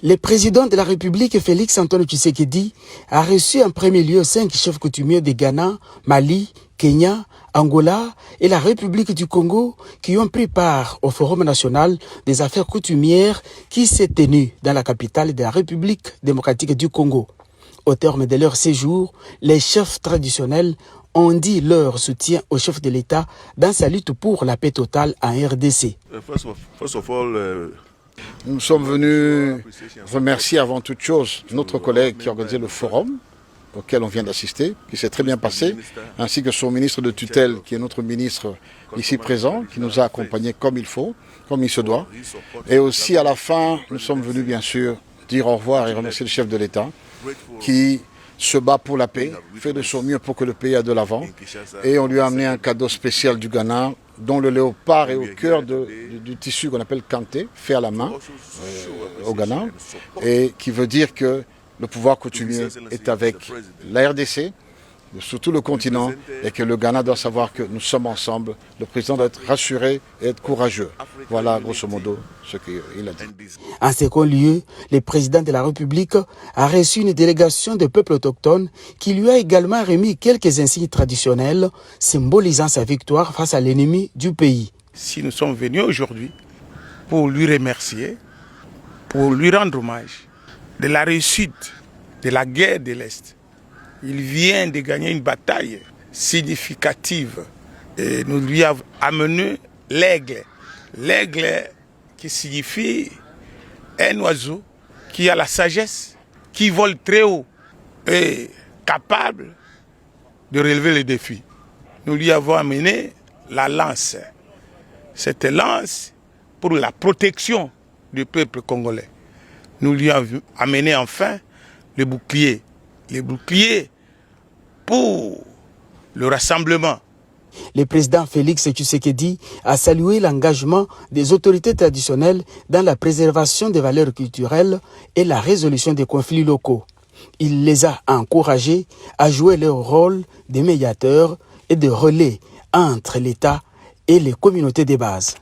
Le président de la République, Félix Antoine Tshisekedi, a reçu en premier lieu 5 chefs coutumiers de Ghana, Mali, Kenya, Angola et la République du Congo qui ont pris part au Forum national des affaires coutumières qui s'est tenu dans la capitale de la République démocratique du Congo. Au terme de leur séjour, les chefs traditionnels ont dit leur soutien au chef de l'État dans sa lutte pour la paix totale en RDC. Nous sommes venus remercier avant toute chose notre collègue qui a organisé le forum auquel on vient d'assister, qui s'est très bien passé, ainsi que son ministre de tutelle, qui est notre ministre ici présent, qui nous a accompagnés comme il faut, comme il se doit. Et aussi à la fin, nous sommes venus bien sûr dire au revoir et remercier le chef de l'État qui se bat pour la paix, fait de son mieux pour que le pays aille de l'avant. Et on lui a amené un cadeau spécial du Ghana, dont le léopard est au cœur du tissu qu'on appelle kanté, fait à la main au Ghana, et qui veut dire que le pouvoir coutumier est avec la RDC, sur tout le continent, et que le Ghana doit savoir que nous sommes ensemble. Le président doit être rassuré et être courageux. Voilà grosso modo ce qu'il a dit. En second lieu, le président de la République a reçu une délégation de peuples autochtones qui lui a également remis quelques insignes traditionnels symbolisant sa victoire face à l'ennemi du pays. Si nous sommes venus aujourd'hui pour lui remercier, pour lui rendre hommage de la réussite de la guerre de l'Est. Il vient de gagner une bataille significative et nous lui avons amené l'aigle. L'aigle qui signifie un oiseau qui a la sagesse, qui vole très haut et capable de relever les défis. Nous lui avons amené la lance. Cette lance pour la protection du peuple congolais. Nous lui avons amené enfin le bouclier. Les boucliers pour le rassemblement. Le président Félix Tshisekedi a salué l'engagement des autorités traditionnelles dans la préservation des valeurs culturelles et la résolution des conflits locaux. Il les a encouragés à jouer leur rôle de médiateurs et de relais entre l'État et les communautés de base.